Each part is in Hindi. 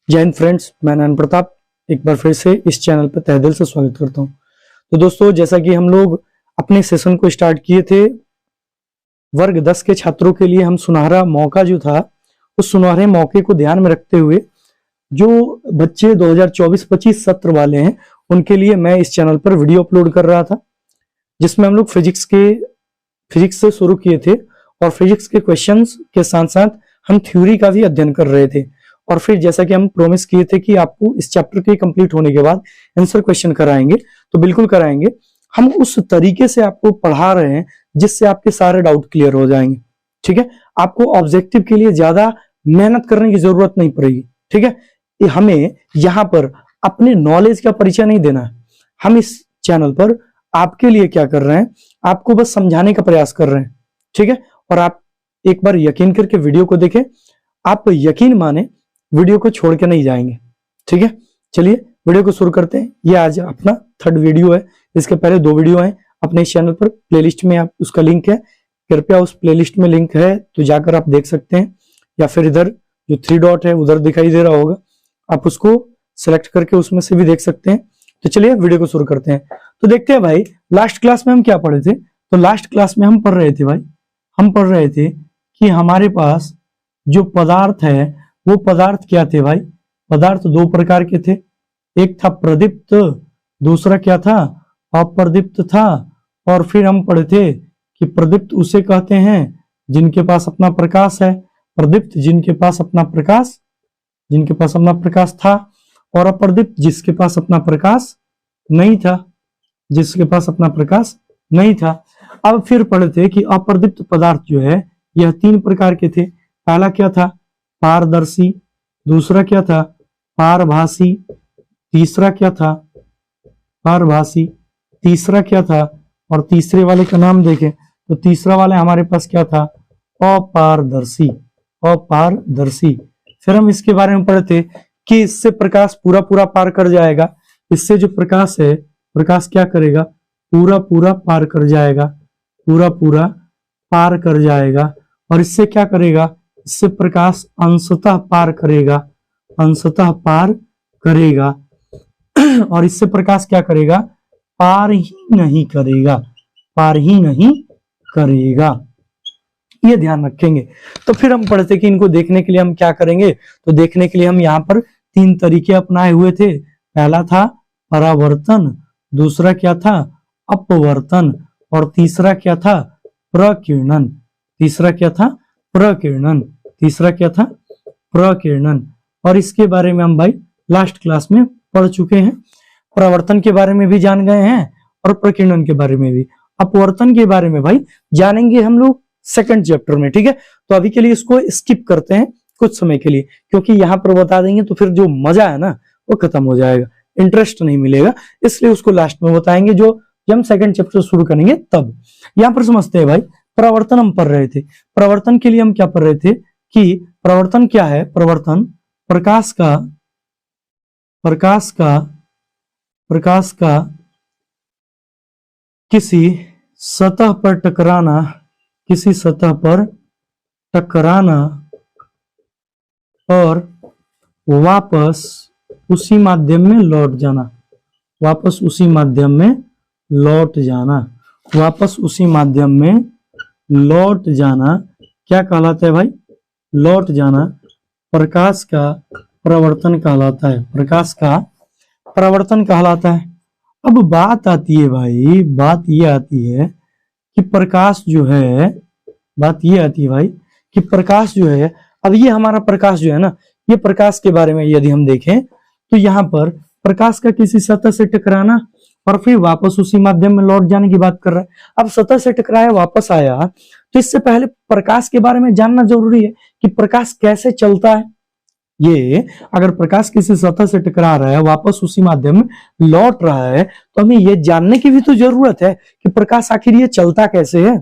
जय हिंद फ्रेंड्स, मैं नारायण प्रताप एक बार फिर से इस चैनल पर तहे दिल से स्वागत करता हूं। तो दोस्तों, जैसा कि हम लोग अपने सेशन को स्टार्ट किए थे, वर्ग 10 के छात्रों के लिए हम सुनहरा मौका जो था, उस सुनहरे मौके को ध्यान में रखते हुए जो बच्चे 2024-25 सत्र वाले हैं उनके लिए मैं इस चैनल पर वीडियो अपलोड कर रहा था, जिसमें हम लोग फिजिक्स से शुरू किए थे और फिजिक्स के क्वेश्चंस के साथ साथ हम थ्योरी का भी अध्ययन कर रहे थे। और फिर जैसा कि हम प्रॉमिस किए थे कि आपको इस चैप्टर के कंप्लीट होने के बाद आंसर क्वेश्चन कराएंगे, तो बिल्कुल कराएंगे। हम उस तरीके से आपको पढ़ा रहे हैं जिससे आपके सारे डाउट क्लियर हो जाएंगे। ठीक है, आपको ऑब्जेक्टिव के लिए ज्यादा मेहनत करने की जरूरत नहीं पड़ेगी। ठीक है, हमें यहाँ पर अपने नॉलेज का परिचय नहीं देना है। हम इस चैनल पर आपके लिए क्या कर रहे हैं, आपको बस समझाने का प्रयास कर रहे हैं। ठीक है, और आप एक बार यकीन करके वीडियो को देखें, आप यकीन माने वीडियो को छोड़ के नहीं जाएंगे। ठीक है, चलिए वीडियो को शुरू करते हैं। ये आज अपना 3rd वीडियो है। इसके पहले 2 वीडियो हैं अपने इस चैनल पर, प्लेलिस्ट में आप उसका लिंक है, कृपया उस प्लेलिस्ट में लिंक है तो जाकर आप देख सकते हैं, या फिर इधर जो 3 डॉट है उधर दिखाई दे रहा होगा, आप उसको सिलेक्ट करके उसमें से भी देख सकते हैं। तो चलिए वीडियो को शुरू करते हैं। तो देखते हैं भाई, लास्ट क्लास में हम क्या पढ़े थे। तो लास्ट क्लास में हम पढ़ रहे थे भाई, हम पढ़ रहे थे कि हमारे पास जो पदार्थ है वो पदार्थ क्या थे भाई। पदार्थ 2 प्रकार के थे, एक था प्रदीप्त, दूसरा क्या था, अप्रदीप्त था। और फिर हम पढ़े थे कि प्रदीप्त उसे कहते हैं जिनके पास अपना प्रकाश है, प्रदीप्त जिनके पास अपना प्रकाश था, और अप्रदीप्त जिसके पास अपना प्रकाश नहीं था, जिसके पास अपना प्रकाश नहीं था। अब फिर पढ़े थे कि अप्रदीप्त पदार्थ जो है यह 3 प्रकार के थे। पहला क्या था, पारदर्शी, दूसरा क्या था, पारभासी, तीसरा क्या था, पारभासी, तीसरा क्या था, और तीसरे वाले का नाम देखें तो तीसरा वाले हमारे पास क्या था, अपारदर्शी, अपारदर्शी। फिर हम इसके बारे में पढ़े थे कि इससे प्रकाश पूरा पूरा पार कर जाएगा, इससे जो प्रकाश है, प्रकाश क्या करेगा, पूरा पूरा पार कर जाएगा, पूरा पूरा पार कर जाएगा। और इससे क्या करेगा, इससे प्रकाश अंशतः पार करेगा, अंशतः पार करेगा। और इससे प्रकाश क्या करेगा, पार ही नहीं करेगा, पार ही नहीं करेगा। ये ध्यान रखेंगे। तो फिर हम पढ़ते कि इनको देखने के लिए हम क्या करेंगे। तो देखने के लिए हम यहाँ पर 3 तरीके अपनाए हुए थे। पहला था परावर्तन, दूसरा क्या था, अपवर्तन, और तीसरा क्या था, प्रकीर्णन। तीसरा क्या था, प्रकीर्णन। तीसरा क्या था, प्रकीर्णन। और इसके बारे में हम भाई लास्ट क्लास में पढ़ चुके हैं। परावर्तन के बारे में भी जान गए हैं और प्रकीर्णन के बारे में भी। अपवर्तन के बारे में भाई जानेंगे हम लोग 2nd चैप्टर में। ठीक है, तो अभी के लिए इसको स्किप करते हैं कुछ समय के लिए, क्योंकि यहाँ पर बता देंगे तो फिर जो मजा है ना वो खत्म हो जाएगा, इंटरेस्ट नहीं मिलेगा, इसलिए उसको लास्ट में बताएंगे जब हम 2nd चैप्टर शुरू करेंगे तब। यहाँ पर समझते हैं भाई, प्रवर्तन हम पढ़ रहे थे। प्रवर्तन के लिए हम क्या पढ़ रहे थे कि प्रवर्तन क्या है, प्रवर्तन प्रकाश का किसी सतह पर टकराना, किसी सतह पर टकराना और वापस उसी माध्यम में लौट जाना, वापस उसी माध्यम में लौट जाना, वापस उसी माध्यम में लौट जाना क्या कहलाता है भाई, लौट जाना प्रकाश का प्रवर्तन कहलाता है, प्रकाश का प्रवर्तन कहलाता है। अब बात आती है भाई, बात ये आती है कि प्रकाश जो है, बात ये आती है भाई कि प्रकाश जो है, अब ये हमारा प्रकाश जो है ना, ये प्रकाश के बारे में यदि हम देखें तो यहाँ पर प्रकाश का किसी सतह से टकराना और फिर वापस उसी माध्यम में लौट जाने की बात कर रहा है। अब सतह से टकराया वापस आया, तो इससे पहले प्रकाश के बारे में जानना जरूरी है कि प्रकाश कैसे चलता है। ये अगर प्रकाश किसी सतह से टकरा रहा है, वापस उसी माध्यम में लौट रहा है, तो हमें ये जानने की भी तो जरूरत है कि प्रकाश आखिर ये चलता कैसे है।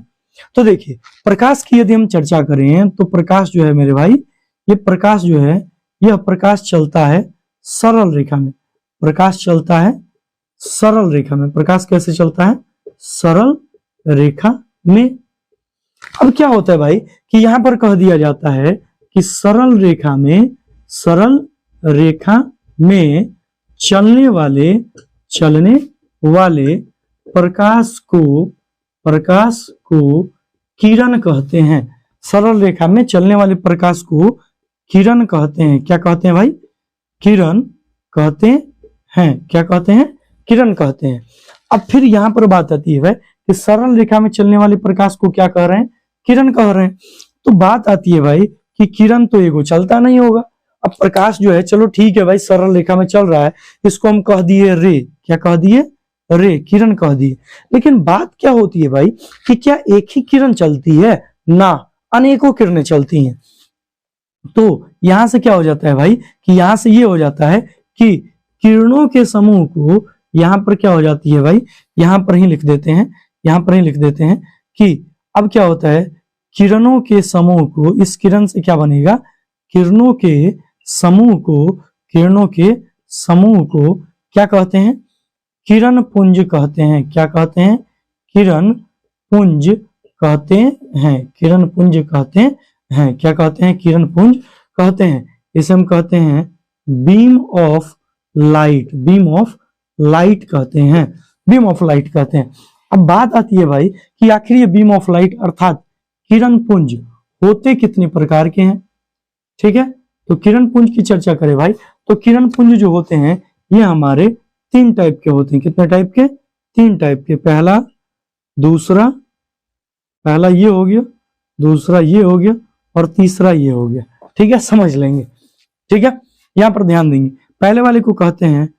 तो देखिए, प्रकाश की यदि हम चर्चा करें तो प्रकाश जो है मेरे भाई, ये प्रकाश जो है, यह प्रकाश चलता है सरल रेखा में। प्रकाश चलता है सरल रेखा में। प्रकाश कैसे चलता है, सरल रेखा में। अब क्या होता है भाई कि यहां पर कह दिया जाता है कि सरल रेखा में, सरल रेखा में चलने वाले प्रकाश को किरण कहते हैं। सरल रेखा में चलने वाले प्रकाश को किरण कहते हैं। क्या कहते हैं भाई? किरण कहते हैं। क्या कहते हैं? किरण कहते हैं। अब फिर यहां पर बात आती है भाई कि सरल रेखा में चलने वाले प्रकाश को क्या कह रहे हैं? किरण कह रहे हैं। तो बात आती है भाई कि किरण तो एगो चलता नहीं होगा। अब प्रकाश जो है, चलो ठीक है भाई, सरल रेखा में चल रहा है, इसको हम कह दिए रे। क्या कह दिए? रे, किरण कह दिए। लेकिन बात क्या होती है भाई कि क्या एक ही किरण चलती है? ना, अनेकों किरणें चलती हैं। तो यहां से क्या हो जाता है भाई कि यहां से ये हो जाता है कि किरणों के समूह को, यहां पर क्या हो जाती है भाई, यहां पर ही लिख देते हैं, यहां पर ही लिख देते हैं कि अब क्या होता है, किरणों के समूह को, इस किरण से क्या बनेगा, किरणों के समूह को क्या कहते हैं? किरण पुंज कहते हैं। क्या कहते हैं? किरण पुंज कहते हैं। किरण पुंज कहते हैं। क्या कहते हैं? किरण पुंज कहते हैं। इसे हम कहते हैं beam of light. Beam of light कहते हैं। बीम ऑफ लाइट कहते हैं। अब बात आती है भाई कि आखिर ये बीम ऑफ लाइट अर्थात किरण पुंज होते कितने प्रकार के हैं? ठीक है, तो किरण पुंज की चर्चा करें भाई, तो किरण पुंज जो होते हैं ये हमारे 3 टाइप के होते हैं। कितने टाइप के? 3 टाइप के। पहला ये हो गया, दूसरा ये हो गया और तीसरा ये हो गया। ठीक है, समझ लेंगे। ठीक है, यहां पर ध्यान देंगे। पहले वाले को कहते हैं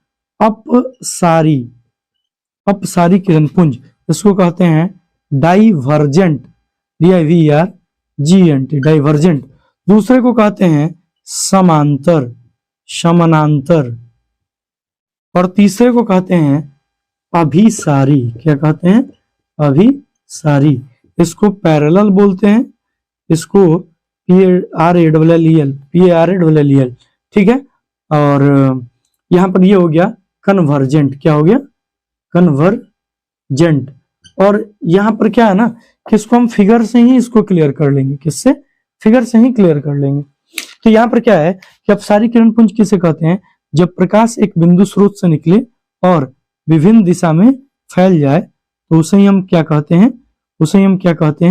अपसारी किरण पुंज, इसको कहते हैं डाइवर्जेंट, DIVERGENT, डाइवर्जेंट। दूसरे को कहते हैं समानांतर, और तीसरे को कहते हैं अभिसारी। क्या कहते हैं? अभिसारी। इसको पैरेलल बोलते हैं, इसको PARALLEL। ठीक है, और यहां पर ये हो गया कन्वर्जेंट। क्या हो गया? कन्वर्जेंट। और यहां पर क्या है ना कि इसको हम फिगर से ही इसको क्लियर कर लेंगे। किससे? फिगर से ही क्लियर कर लेंगे। तो यहां पर क्या है कि अपसारी किरण पुंज किसे कहते हैं? जब प्रकाश एक बिंदु स्रोत से निकले और विभिन्न दिशा में फैल जाए तो उसे हम क्या कहते हैं? उसे हम क्या कहते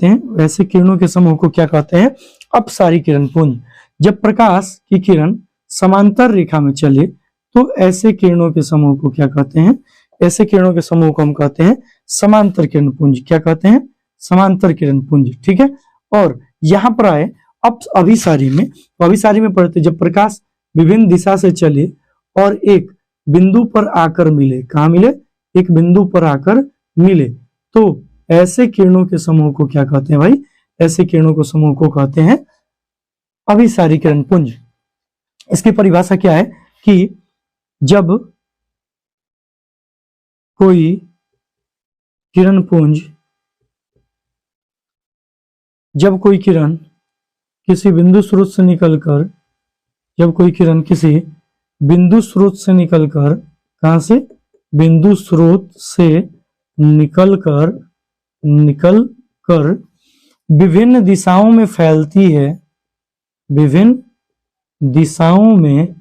हैं? ऐसे किरणों के समूह को क्या कहते हैं? अपसारी किरण पुंज। जब प्रकाश की किरण समांतर रेखा में चले तो ऐसे किरणों के समूह को क्या कहते हैं? ऐसे किरणों के समूह को हम कहते हैं समांतर किरण पुंज। क्या कहते हैं? समांतर किरण पुंज। ठीक है, और यहां पर आए अब अभिसारी में, तो अभिसारी में पढ़ते जब प्रकाश विभिन्न दिशा से चले और एक बिंदु पर आकर मिले। कहां मिले? एक बिंदु पर आकर मिले, तो ऐसे किरणों के समूह को क्या कहते हैं भाई? ऐसे किरणों को समूह को कहते हैं अभिसारी किरण पुंज। इसकी परिभाषा क्या है कि जब कोई किरण किसी बिंदु स्रोत से निकलकर, जब कोई किरण किसी बिंदु स्रोत से निकलकर, कहां से? बिंदु स्रोत से निकलकर विभिन्न दिशाओं में फैलती है, विभिन्न दिशाओं में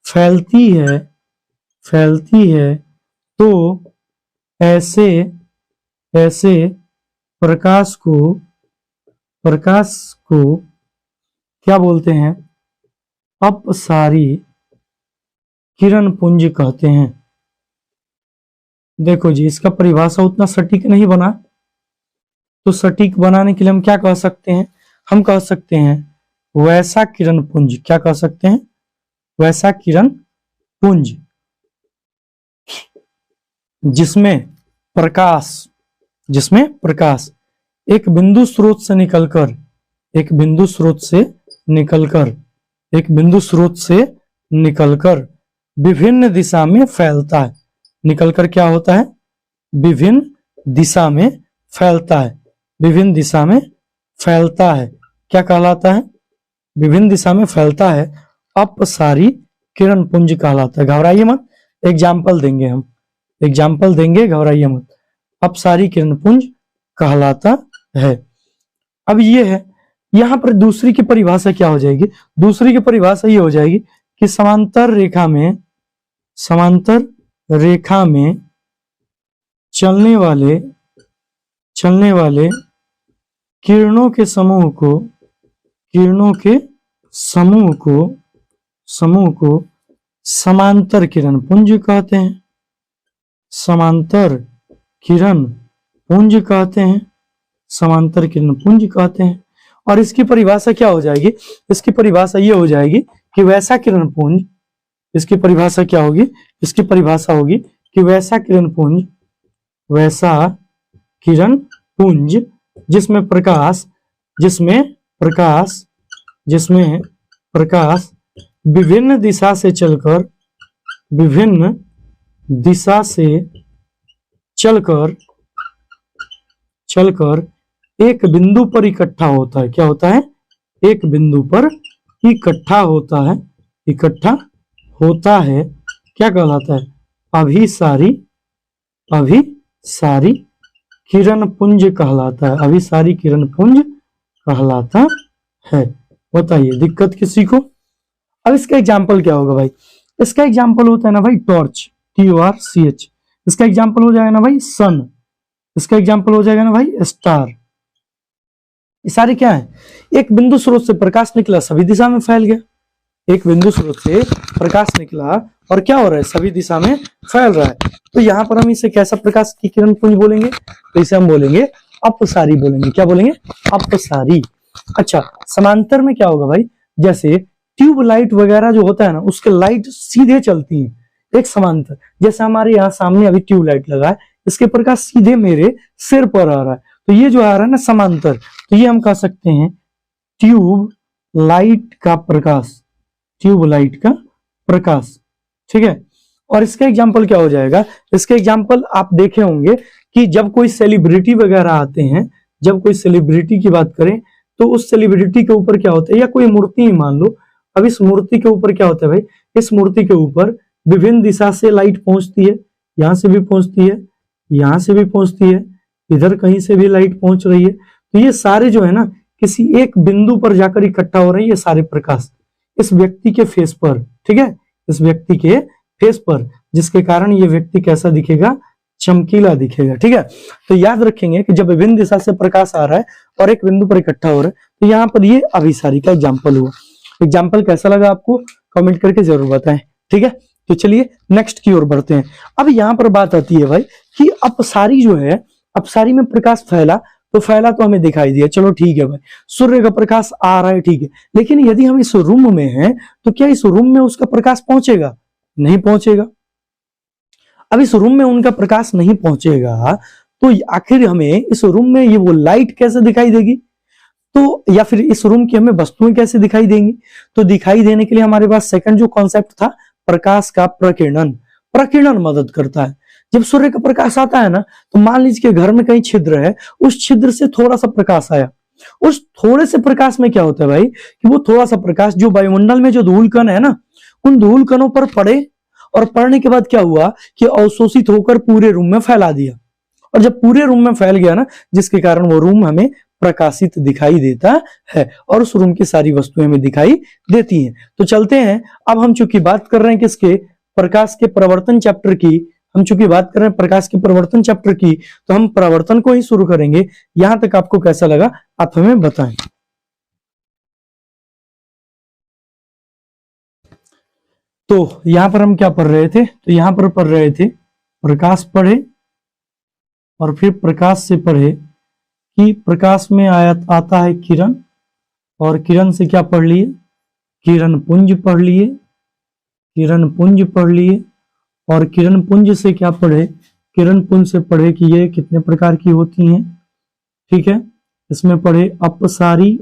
फैलती है, तो ऐसे प्रकाश को क्या बोलते हैं? अपसारी किरण पुंज कहते हैं। देखो जी, इसका परिभाषा उतना सटीक नहीं बना, तो सटीक बनाने के लिए हम क्या कह सकते हैं? हम कह सकते हैं वैसा किरण पुंज। क्या कह सकते हैं? वैसा किरण पुंज जिसमें प्रकाश एक बिंदु स्रोत से निकलकर विभिन्न दिशा में फैलता है। निकलकर क्या होता है? विभिन्न दिशा में फैलता है। विभिन्न दिशा में फैलता है, क्या कहलाता है? विभिन्न दिशा में फैलता है, अपसारी किरण पुंज कहलाता है। घबराइए मत, एग्जाम्पल देंगे हम, घबराइए मत। अपसारी किरण पुंज कहलाता है। अब ये है यहां पर दूसरी की परिभाषा क्या हो जाएगी? दूसरी की परिभाषा ये हो जाएगी कि समांतर रेखा में चलने वाले किरणों के समूह को समांतर किरण पुंज कहते हैं। समांतर किरण पुंज कहते हैं। समांतर किरण पुंज कहते हैं। और इसकी परिभाषा क्या हो जाएगी? इसकी परिभाषा ये हो जाएगी कि वैसा किरण पुंज, इसकी परिभाषा क्या होगी? इसकी परिभाषा होगी कि वैसा किरण पुंज जिसमें प्रकाश विभिन्न दिशा से चलकर एक बिंदु पर इकट्ठा होता है। क्या होता है? एक बिंदु पर इकट्ठा होता है। क्या कहलाता है? अभिसारी किरण पुंज कहलाता है। अभिसारी किरण पुंज कहलाता है। बताइए दिक्कत किसी को? अब इसका एग्जाम्पल क्या होगा भाई? इसका एग्जाम्पल होता है ना भाई टॉर्च, TORCH। इसका एग्जाम्पल हो जाएगा ना भाई सन। इसका एग्जाम्पल हो जाएगा ना भाई स्टार। ये सारे क्या है? एक बिंदु स्रोत से प्रकाश निकला, सभी दिशा में फैल गया। एक बिंदु स्रोत से प्रकाश निकला और क्या हो रहा है? सभी दिशा में फैल रहा है। तो यहाँ पर हम इसे कैसा प्रकाश की किरण पुंज बोलेंगे? तो इसे हम बोलेंगे अपसारी बोलेंगे। क्या बोलेंगे? अपसारी। अच्छा, समांतर में क्या होगा भाई? जैसे ट्यूब लाइट वगैरह जो होता है ना, उसके लाइट सीधे चलती है एक समांतर। जैसे हमारे यहाँ सामने अभी ट्यूब लाइट लगा है, इसके प्रकाश सीधे मेरे सिर पर आ रहा है, तो ये जो आ रहा है ना समांतर, तो ये हम कह सकते हैं ट्यूब लाइट का प्रकाश। ट्यूब लाइट का प्रकाश, ठीक है। और इसका एग्जाम्पल क्या हो जाएगा? इसका एग्जाम्पल आप देखे होंगे कि जब कोई सेलिब्रिटी वगैरह आते हैं, जब कोई सेलिब्रिटी की बात करें तो उस सेलिब्रिटी के ऊपर क्या होता है, या कोई मूर्ति ही मान लो, अब इस मूर्ति के ऊपर क्या होता है भाई? इस मूर्ति के ऊपर विभिन्न दिशा से लाइट पहुंचती है। यहां से भी पहुंचती है, यहां से भी पहुंचती है, इधर कहीं से भी लाइट पहुंच रही है। तो ये सारे जो है ना किसी एक बिंदु पर जाकर इकट्ठा हो रहे हैं, ये सारे प्रकाश इस व्यक्ति के फेस पर, ठीक है, इस व्यक्ति के फेस पर, जिसके कारण ये व्यक्ति कैसा दिखेगा? चमकीला दिखेगा, ठीक है। तो याद रखेंगे कि जब विभिन्न दिशा से प्रकाश आ रहा है और एक बिंदु पर इकट्ठा हो रहा है, तो यहाँ पर ये अभिसारी का एग्जाम्पल हुआ। एग्जाम्पल कैसा लगा आपको? कमेंट करके जरूर बताएं, ठीक है। तो चलिए नेक्स्ट की ओर बढ़ते हैं। अब यहाँ पर बात आती है भाई कि अपसारी जो है, अपसारी में प्रकाश फैला तो हमें दिखाई दिया, चलो ठीक है भाई, सूर्य का प्रकाश आ रहा है, ठीक है। लेकिन यदि हम इस रूम में हैं तो क्या इस रूम में उसका प्रकाश पहुंचेगा? नहीं पहुंचेगा। अब इस रूम में उनका प्रकाश नहीं पहुंचेगा तो आखिर हमें इस रूम में ये वो लाइट कैसे दिखाई देगी? तो या फिर इस रूम की हमें वस्तुएं कैसे दिखाई देंगी? तो दिखाई देने के लिए हमारे पास सेकंड जो कॉन्सेप्ट था, प्रकाश का प्रकीर्णन। प्रकीर्णन मदद करता है। जब सूर्य का प्रकाश आता है ना, तो मान लीजिए घर में कहीं छिद्र है, उस छिद्र से थोड़ा सा प्रकाश आया, उस थोड़े से प्रकाश में क्या होता है भाई कि वो थोड़ा सा प्रकाश जो वायुमंडल में जो धूल कण है ना, उन धूल कणों पर पड़े, और पड़ने के बाद क्या हुआ कि अवशोषित होकर पूरे रूम में फैला दिया। और जब पूरे रूम में फैल गया ना, जिसके कारण वो रूम हमें प्रकाशित दिखाई देता है और उस रूम की सारी वस्तुएं हमें दिखाई देती हैं। तो चलते हैं, अब हम चूंकि बात कर रहे हैं किसके? प्रकाश के प्रवर्तन चैप्टर की। हम चूंकि बात कर रहे हैं प्रकाश के प्रवर्तन चैप्टर की, तो हम प्रवर्तन को ही शुरू करेंगे। यहां तक आपको कैसा लगा आप हमें बताएं। तो यहां पर हम क्या पढ़ रहे थे? तो यहां पर पढ़ रहे थे प्रकाश पढ़े, और फिर प्रकाश से पढ़े कि प्रकाश में आता है किरण, और किरण से क्या पढ़ लिए? किरण पुंज पढ़ लिए। किरण पुंज पढ़ लिए। और किरण पुंज से क्या पढ़े? किरण पुंज से पढ़े कि ये कितने प्रकार की होती हैं, ठीक है। इसमें पढ़े अपसारी,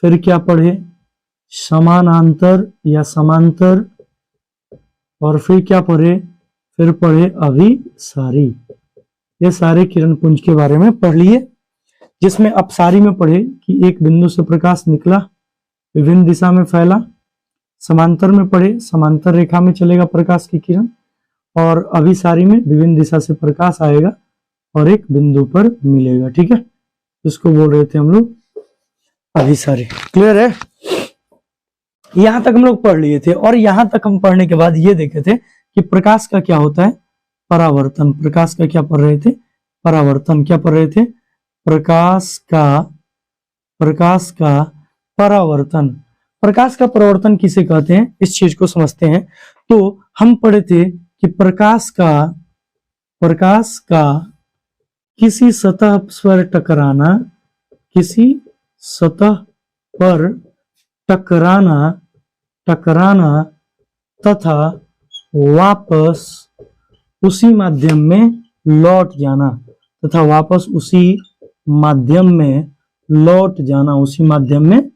फिर क्या पढ़े? समानांतर या समांतर, और फिर क्या पढ़े? फिर पढ़े अभिसारी। ये सारे किरण पुंज के बारे में पढ़ लिए, जिसमें अपसारी में पढ़े कि एक बिंदु से प्रकाश निकला, विभिन्न दिशा में फैला। समांतर में पढ़े समांतर रेखा में चलेगा प्रकाश की किरण, और अभिसारी में विभिन्न दिशा से प्रकाश आएगा और एक बिंदु पर मिलेगा, ठीक है। इसको बोल रहे थे हम लोग अभी सारे क्लियर है। यहां तक हम लोग पढ़ लिए थे, और यहां तक हम पढ़ने के बाद ये देखे थे कि प्रकाश का क्या होता है, परावर्तन। प्रकाश का क्या पढ़ रहे थे, परावर्तन। क्या पढ़ रहे थे, प्रकाश का परावर्तन। प्रकाश का परावर्तन किसे कहते हैं, इस चीज को समझते हैं। तो हम पढ़े थे कि प्रकाश का किसी सतह पर टकराना, किसी सतह पर टकराना तथा वापस उसी माध्यम में लौट जाना, तथा वापस उसी माध्यम में लौट जाना, उसी माध्यम में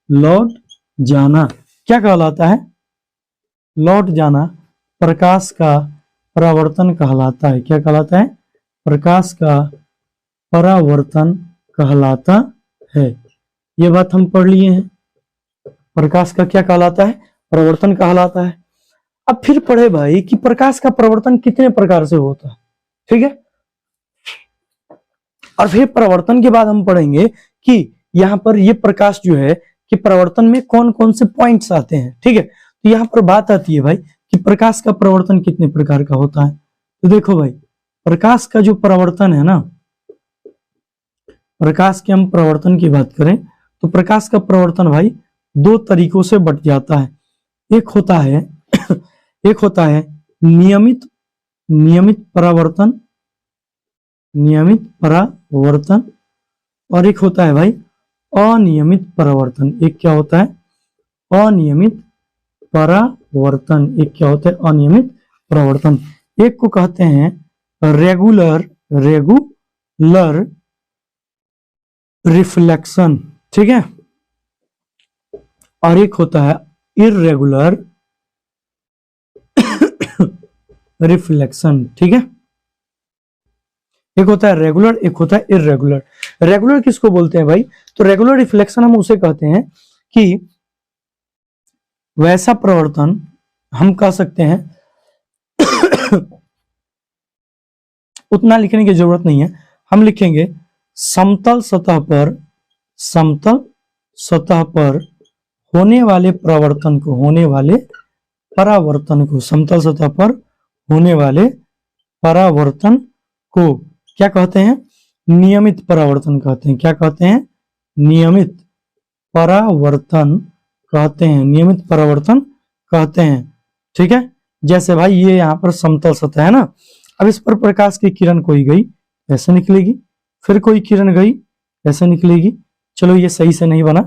लौट जाना क्या कहलाता है, लौट जाना प्रकाश का परावर्तन कहलाता है। क्या कहलाता है, प्रकाश का परावर्तन कहलाता है। ये बात हम पढ़ लिए हैं, प्रकाश का क्या कहलाता है, परावर्तन कहलाता है। अब फिर पढ़े भाई कि प्रकाश का परावर्तन कितने प्रकार से होता है, ठीक है। और फिर परावर्तन के बाद हम पढ़ेंगे कि यहाँ पर ये प्रकाश जो है कि परावर्तन में कौन कौन से पॉइंट्स आते हैं, ठीक है। तो यहाँ पर बात आती है भाई कि प्रकाश का परावर्तन कितने प्रकार का होता है। तो देखो भाई, प्रकाश का जो परावर्तन है ना, प्रकाश के हम परावर्तन की बात करें तो प्रकाश का परावर्तन भाई दो तरीकों से बट जाता है। एक होता है नियमित परावर्तन, और एक होता है भाई अनियमित परावर्तन। एक क्या होता है, अनियमित परावर्तन। एक क्या होता है, अनियमित परावर्तन। एक को कहते हैं रेगुलर रिफ्लेक्शन, ठीक है, और एक होता है इर्रेगुलर रिफ्लेक्शन, ठीक है। एक होता है रेगुलर, एक होता है इर्रेगुलर। रेगुलर किसको बोलते हैं भाई, तो रेगुलर रिफ्लेक्शन हम उसे कहते हैं कि वैसा प्रवर्तन हम कह सकते हैं उतना लिखने की जरूरत नहीं है, हम लिखेंगे समतल सतह पर होने वाले परावर्तन को, समतल सतह पर होने वाले परावर्तन को क्या कहते हैं, नियमित परावर्तन कहते हैं। क्या कहते हैं, नियमित परावर्तन कहते हैं, नियमित परावर्तन कहते हैं, ठीक है। जैसे भाई ये यहाँ पर समतल सतह है ना, अब इस पर प्रकाश की किरण कोई गई ऐसे निकलेगी, फिर कोई किरण गई ऐसे निकलेगी। चलो ये सही से नहीं बना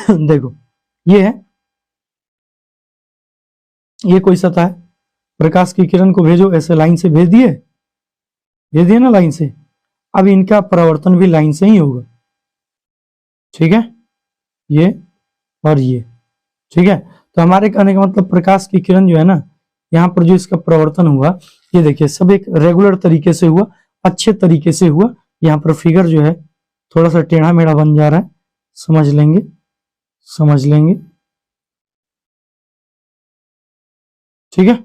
देखो ये है, ये कोई सतह है, प्रकाश की किरण को भेजो ऐसे लाइन से भेज दिए ना लाइन से। अब इनका परावर्तन भी लाइन से ही होगा, ठीक है, ये और ये, ठीक है। तो हमारे कहने का मतलब प्रकाश की किरण जो है ना, यहाँ पर जो इसका परावर्तन हुआ, ये देखिए सब एक रेगुलर तरीके से हुआ, अच्छे तरीके से हुआ। यहाँ पर फिगर जो है थोड़ा सा टेढ़ा मेढ़ा बन जा रहा है, समझ लेंगे, ठीक है।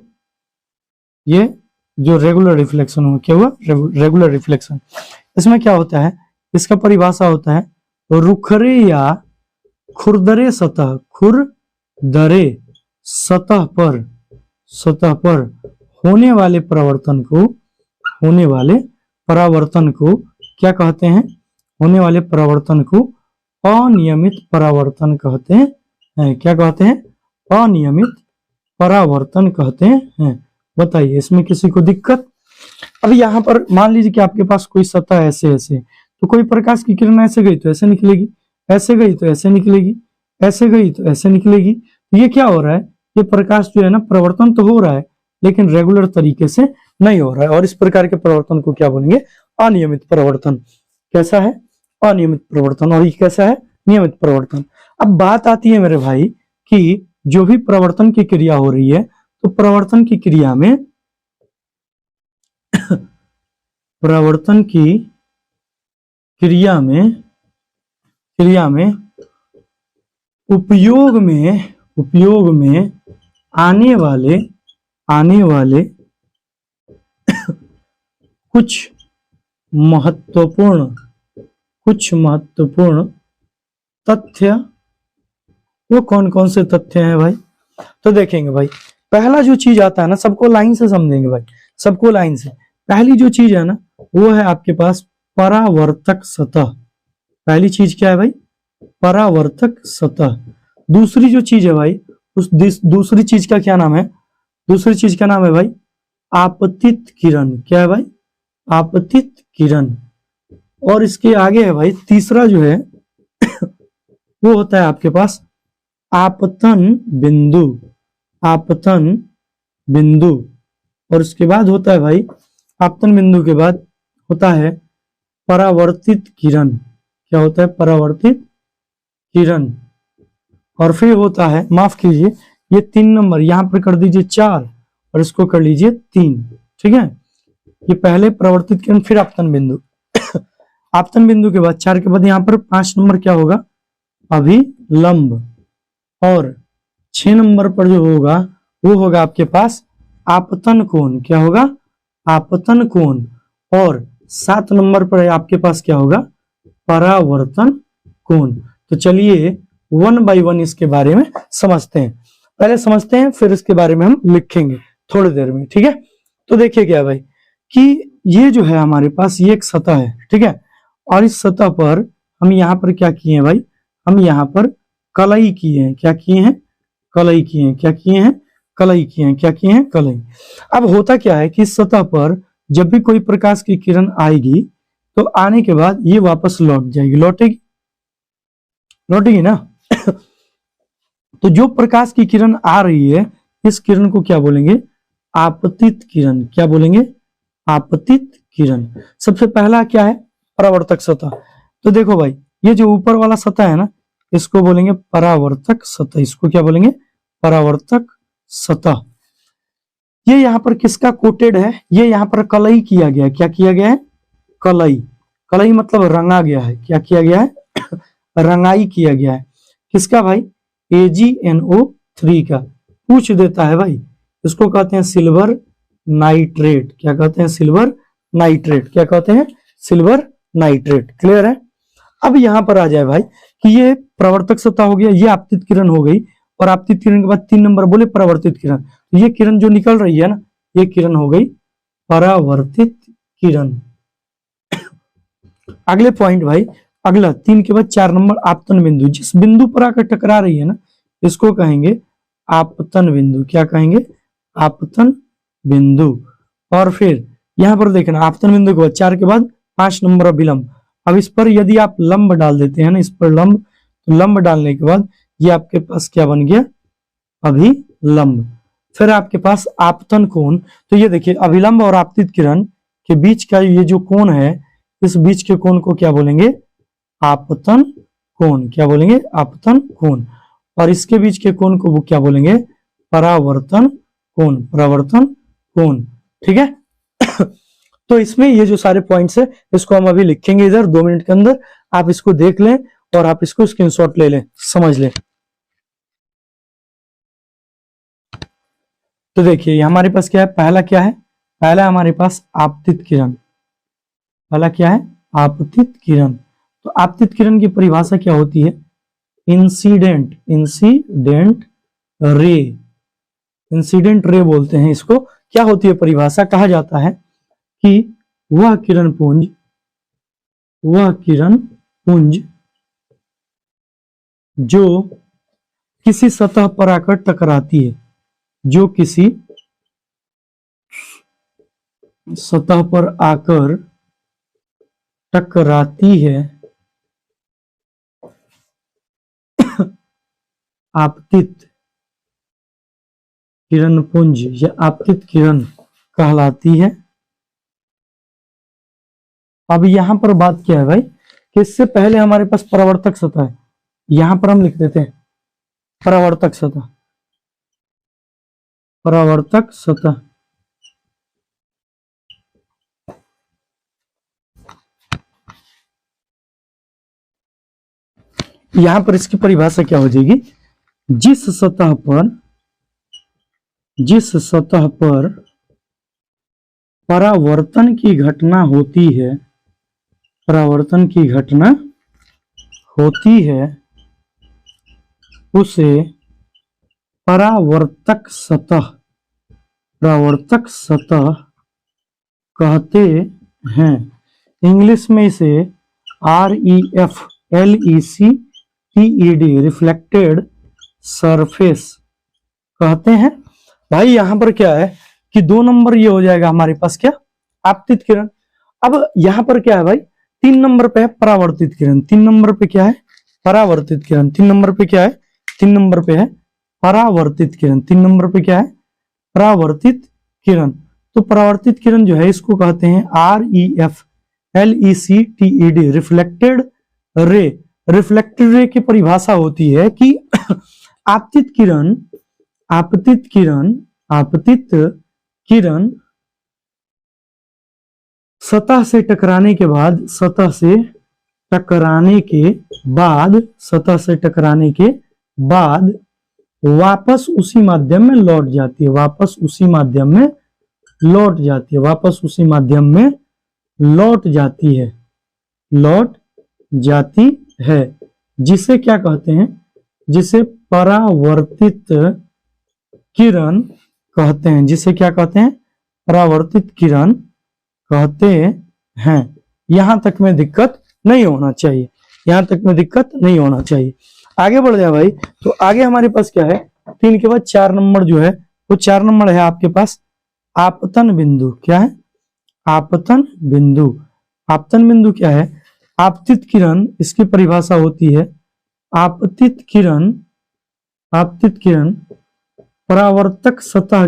ये जो रेगुलर रिफ्लेक्शन हुआ, क्या हुआ, रेगुलर रिफ्लेक्शन। इसमें क्या होता है, इसका परिभाषा होता है रुखरे या खुरदरे सतह पर होने वाले परावर्तन को क्या कहते हैं, होने वाले परावर्तन को अनियमित परावर्तन कहते हैं। क्या कहते हैं, अनियमित परावर्तन कहते हैं। बताइए इसमें किसी को दिक्कत। अब यहाँ पर मान लीजिए कि आपके पास कोई सतह ऐसे तो कोई प्रकाश की किरण ऐसे गई तो ऐसे निकलेगी, ऐसे गई तो ऐसे निकलेगी, ऐसे गई तो ऐसे निकलेगी। ये क्या हो रहा है, ये प्रकाश जो है ना प्रवर्तन तो हो रहा है लेकिन रेगुलर तरीके से नहीं हो रहा है, और इस प्रकार के प्रवर्तन को क्या बोलेंगे, अनियमित प्रवर्तन। कैसा है, अनियमित प्रवर्तन, और ये कैसा है, नियमित प्रवर्तन। अब बात आती है मेरे भाई कि जो भी प्रवर्तन की क्रिया हो रही है, तो प्रवर्तन की क्रिया में उपयोग में आने वाले कुछ महत्वपूर्ण कुछ महत्वपूर्ण तथ्य। वो कौन कौन से तथ्य हैं भाई? तो देखेंगे भाई, पहला जो चीज आता है ना, सबको लाइन से समझेंगे भाई, सबको लाइन से। पहली जो चीज है ना, वो है आपके पास परावर्तक सतह। पहली चीज क्या है भाई? परावर्तक सतह। दूसरी जो चीज है भाई, दूसरी चीज का क्या नाम है? दूसरी चीज का नाम है भाई आपतित किरण। क्या है भाई? आपतित किरण। और इसके आगे है भाई तीसरा जो है वो होता है आपके पास आपतन बिंदु। आपतन बिंदु। और उसके बाद होता है भाई, आपतन बिंदु के बाद होता है परावर्तित किरण। क्या होता है? परावर्तित किरण। और फिर होता है, माफ कीजिए, ये 3 नंबर यहां पर कर दीजिए 4 और इसको कर लीजिए 3। ठीक है, ये पहले परावर्तित किरण फिर आपतन बिंदु। आपतन बिंदु के बाद 4 के बाद यहां पर 5 नंबर क्या होगा? अभिलंब। और 6 नंबर पर जो होगा वो होगा आपके पास आपतन कोण। क्या होगा? आपतन कोण। और 7 नंबर पर आपके पास क्या होगा? परावर्तन कोण। तो चलिए 1 बाय 1 इसके बारे में समझते हैं। पहले समझते हैं, फिर इसके बारे में हम लिखेंगे थोड़ी देर में। ठीक है, तो देखिए क्या भाई कि ये जो है हमारे पास ये एक सतह है। ठीक है, और इस सतह पर हम यहाँ पर क्या किए हैं भाई? हम यहाँ पर कलई किए हैं। क्या किए हैं? कलई किए हैं। क्या किए हैं? कलई किए हैं। क्या किए हैं? कलई। अब होता क्या है कि इस सतह पर जब भी कोई प्रकाश की किरण आएगी तो आने के बाद ये वापस लौट जाएगी। लौटेगी? लौटेगी ना? तो जो प्रकाश की किरण आ रही है, इस किरण को क्या बोलेंगे? आपतित किरण। क्या बोलेंगे? आपतित किरण। सबसे पहला क्या है? परावर्तक सतह। तो देखो भाई, ये जो ऊपर वाला सतह है ना, इसको बोलेंगे परावर्तक सतह। इसको क्या बोलेंगे? परावर्तक सतह। ये यहाँ पर किसका कोटेड है? ये यहाँ पर कलई किया गया है। क्या किया गया है? कलई। कलई मतलब रंगा गया है। क्या किया गया है? रंगाई किया गया है। किसका भाई? AgNO3 का। पूछ देता है भाई, इसको कहते हैं सिल्वर नाइट्रेट। क्या कहते हैं? Silver nitrate. क्या कहते हैं? Silver nitrate. क्लियर है? अब यहां पर आ जाए भाई कि ये प्रवर्तक सतह हो गया, ये आपतित किरण हो गई, और आपतित किरण के बाद 3 नंबर बोले परावर्तित किरण। ये किरण जो निकल रही है ना, ये किरण हो गई परावर्तित किरण। अगले पॉइंट भाई, अगला 3 के बाद 4 नंबर आपतन बिंदु। जिस बिंदु पर आकर टकरा रही है ना, इसको कहेंगे आपतन बिंदु। क्या कहेंगे? आपतन बिंदु। और फिर यहां पर देखना, आपतन बिंदु के बाद 4 के बाद 5 नंबर अभिलंब। अब इस पर यदि आप लंब डाल देते हैं ना, इस पर लंब, तो लंब डालने के बाद ये आपके पास क्या बन गया? अभिलंब। फिर आपके पास आपतन कोण। तो ये देखिए, अभिलंब और आपतित किरण के बीच का ये जो कोण है, इस बीच के कोण को क्या बोलेंगे? आपतन कोण। क्या बोलेंगे? आपतन कोण। और इसके बीच के कोण को वो क्या बोलेंगे? परावर्तन कोण। परावर्तन कोण। ठीक है। तो इसमें ये जो सारे पॉइंट्स है, इसको हम अभी लिखेंगे इधर 2 मिनट के अंदर। आप इसको देख लें और आप इसको स्क्रीनशॉट ले लें, समझ लें। तो देखिए हमारे पास क्या है? पहला क्या है? पहला हमारे पास आपतित किरण। पहला क्या है? आपतित किरण। तो आपतित किरण की परिभाषा क्या होती है? Incident. Incident ray. Incident ray बोलते हैं इसको। क्या होती है परिभाषा? कहा जाता है कि वह किरण पुंज जो किसी सतह पर आकर टकराती है, जो किसी सतह पर आकर टकराती है, आपतित किरण पुंज या आपतित किरण कहलाती है। अब यहां पर बात क्या है भाई कि इससे पहले हमारे पास परावर्तक सतह है। यहां पर हम लिख देते हैं परावर्तक सतह। परावर्तक सतह। यहां पर इसकी परिभाषा क्या हो जाएगी? जिस सतह पर परावर्तन की घटना होती है, परावर्तन की घटना होती है उसे परावर्तक सतह कहते हैं। इंग्लिश में इसे REFLECTED रिफ्लेक्टेड सरफेस कहते हैं। भाई यहां पर क्या है कि 2 नंबर ये हो जाएगा हमारे पास क्या, आपतित किरण। अब यहां पर क्या है भाई, 3 नंबर पे है परावर्तित किरण, 3 नंबर पे क्या है, परावर्तित किरण। 3 नंबर पे क्या है, 3 नंबर पे है परावर्तित किरण। 3 नंबर पे क्या है, परावर्तित किरण। तो परावर्तित किरण जो है इसको कहते हैं REFLECTED reflected ray. Reflected ray की परिभाषा होती है कि आपतित किरण सतह से टकराने के बाद वापस उसी माध्यम में लौट जाती है, वापस उसी माध्यम में लौट जाती है, जिसे क्या कहते हैं, जिसे परावर्तित किरण कहते हैं, जिसे क्या कहते हैं, परावर्तित किरण कहते हैं। यहां तक में दिक्कत नहीं होना चाहिए, यहां तक में दिक्कत नहीं होना चाहिए। आगे बढ़ जाए भाई, तो आगे हमारे पास क्या है, 3 के बाद 4 नंबर जो है वो 4 नंबर है आपके पास आपतन बिंदु। क्या है, आपतन बिंदु। आपतन बिंदु क्या है, आपतित किरण, इसकी परिभाषा होती है आपतित किरण परावर्तक सतह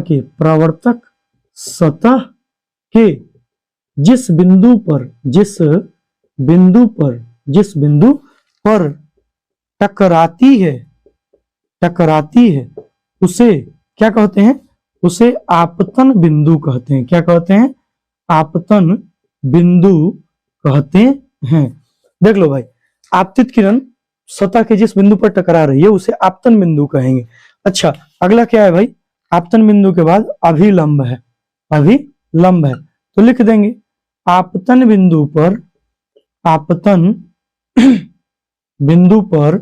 के जिस बिंदु पर टकराती है उसे क्या कहते हैं, उसे आपतन बिंदु कहते हैं। क्या कहते हैं, आपतन बिंदु कहते हैं। देख लो भाई, आपतित किरण सतह के जिस बिंदु पर टकरा रही है उसे आपतन बिंदु कहेंगे। अच्छा, अगला क्या है भाई, आपतन बिंदु के बाद अभिलंब है, तो लिख देंगे आपतन बिंदु पर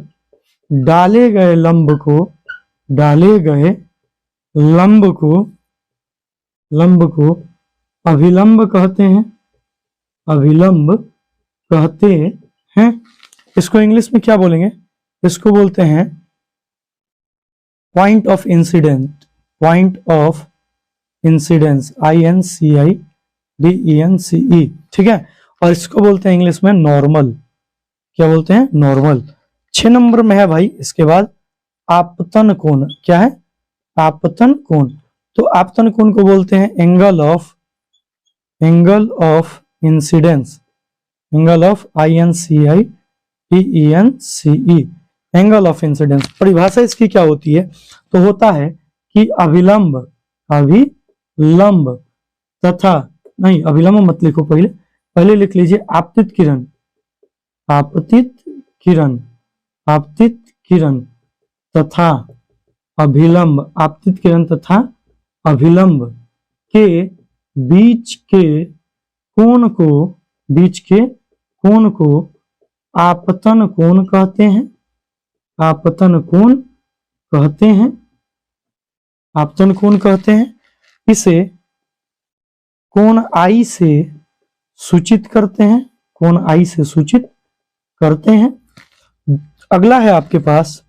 डाले गए लंब को अभिलंब कहते हैं। इसको इंग्लिश में क्या बोलेंगे, इसको बोलते हैं पॉइंट ऑफ इंसिडेंस, INCIDENCE, ठीक है। और इसको बोलते हैं इंग्लिश में नॉर्मल। क्या बोलते हैं, नॉर्मल। 6 नंबर में है भाई इसके बाद आपतन कोण। क्या है, आपतन कोण। तो आपतन कोण को बोलते हैं angle of incidence, INCIDENCE, angle of incidence. परिभाषा इसकी क्या होती है, तो होता है कि अभिलंब तथा, नहीं अभिलंब मत लिखो, पहले लिख लीजिए आपतित किरण तथा अभिलंब, आपतित किरण तथा अभिलंब के बीच के कोण को आपतन कोण कहते हैं। आपतन कोण कहते हैं। इसे कोण I से सूचित करते हैं। अगला है आपके पास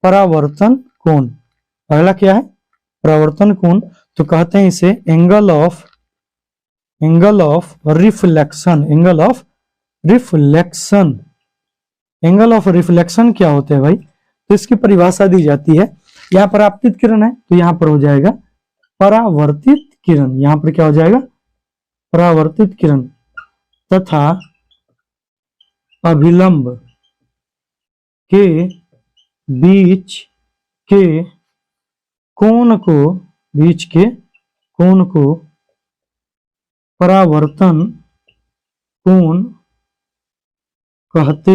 परावर्तन कोण। अगला क्या है, परावर्तन कोण। तो कहते हैं इसे angle of reflection. Angle of reflection क्या होता है भाई, तो इसकी परिभाषा दी जाती है, यहां पर आपतित किरण है तो यहां पर हो जाएगा परावर्तित किरण। यहां पर क्या हो जाएगा, परावर्तित किरण तथा अभिलंब के बीच के कोण को परावर्तन कोण कहते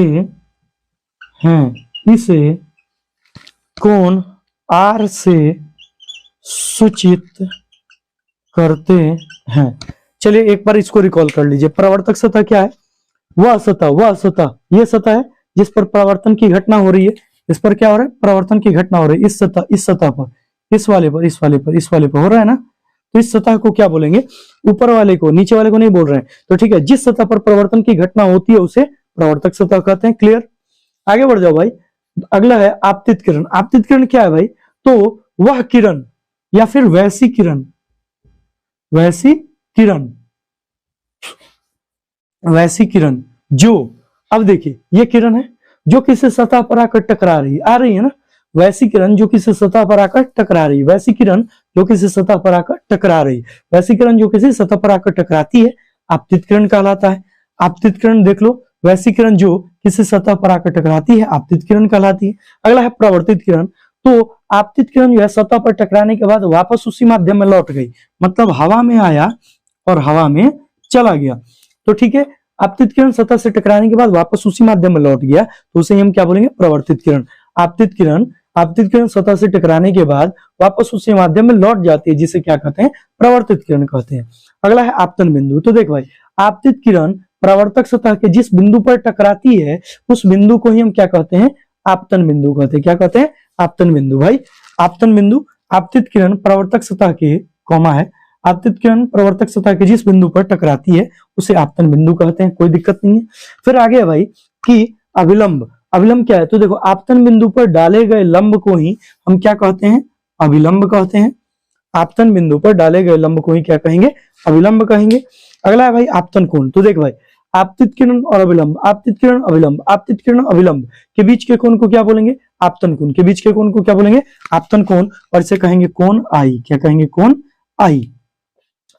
हैं। इसे कोण R से सूचित करते हैं। चलिए एक बार इसको रिकॉल कर लीजिए। परावर्तक सतह क्या है, वह सतह ये सतह है जिस पर परावर्तन की घटना हो रही है। इस पर क्या हो रहा है? परावर्तन की घटना हो रही है। इस सतह पर, इस वाले पर हो रहा है ना। तो इस सतह को क्या बोलेंगे? ऊपर वाले को, नीचे वाले को नहीं बोल रहे हैं। तो ठीक है, जिस सतह पर परावर्तन की घटना होती है उसे परावर्तक सतह कहते हैं। क्लियर? आगे बढ़ जाओ भाई। अगला है आपतित किरण। आपतित किरण क्या है भाई? तो वह किरण या फिर वैसी किरण, वैसी किरण जो, अब देखिए ये किरण है जो किसी सतह पर आकर टकरा रही है ना। वैसी किरण जो किसी सतह पर आकर टकरा रही है, वैसी किरण जो किसी सतह पर आकर टकरा रही है, वैसी किरण जो किसी सतह पर आकर टकराती है, आपतित किरण कहलाता है। आपतित किरण देख लो, वैसी किरण जो किसी सतह पर आकर टकराती है आपतित किरण कहलाती है। अगला है प्रवर्तित किरण। तो आपतित किरण जो है सतह पर टकराने के बाद वापस उसी माध्यम में लौट गई, मतलब हवा में आया और हवा में चला गया। तो ठीक है, आपतित किरण सतह से टकराने के बाद वापस उसी माध्यम में लौट गया, तो उसे हम क्या बोलेंगे? प्रवर्तित किरण। आपतित किरण सतह से टकराने के बाद वापस उसी माध्यम में लौट जाती है, जिसे क्या कहते हैं? प्रवर्तित किरण कहते हैं। अगला है आपतन बिंदु। तो देख भाई, आपतित किरण परावर्तक सतह के जिस बिंदु पर टकराती है उस बिंदु को ही हम क्या कहते हैं? आपतन बिंदु कहते हैं। क्या कहते हैं? आपतन बिंदु। भाई आपतन बिंदु, आपतित किरण परावर्तक सतह के, कॉमा है, आपतित किरण प्रवर्तक सतह के जिस बिंदु पर टकराती है उसे आपतन बिंदु कहते हैं। कोई दिक्कत नहीं है। फिर आगे है भाई कि अभिलंब। अभिलंब क्या है? तो देखो, आपतन बिंदु पर डाले गए लंब को ही हम क्या कहते हैं? अभिलंब कहते हैं। आपतन बिंदु पर डाले गए लंब को ही क्या कहेंगे? अभिलंब कहेंगे। अगला है भाई आपतन कोण। तो देख भाई, आपतित किरण और अभिलंब, आपतित किरण अभिलंब, आपतित किरण अभिलंब के बीच के कोण को क्या बोलेंगे? आपतन कोण। के बीच के कोण को क्या बोलेंगे? आपतन कोण। और इसे कहेंगे कोण आई। क्या कहेंगे? कोण आई।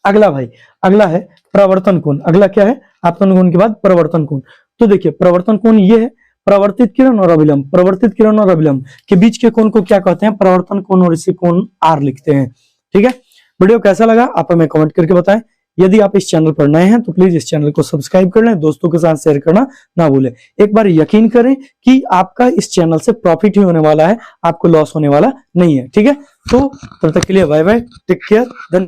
अगला भाई, अगला है प्रवर्तन कोण। अगला क्या है? आपतन कोण के बाद प्रवर्तन कोण। तो देखिए, प्रवर्तन कोण ये है, प्रवर्तित किरण और अभिलंब, प्रवर्तित किरण और अभिलंब के बीच के कोण को क्या कहते हैं? प्रवर्तन कोण, और इसे कोण आर लिखते हैं। ठीक है, वीडियो कैसा लगा आप हमें कमेंट करके बताएं। यदि आप इस चैनल पर नए हैं तो प्लीज इस चैनल को सब्सक्राइब कर लें, दोस्तों के साथ शेयर करना ना भूलें। एक बार यकीन करें कि आपका इस चैनल से प्रॉफिट ही होने वाला है, आपको लॉस होने वाला नहीं है। ठीक है, तो तब तक के लिए बाय बाय, टेक केयर, धन्यवाद।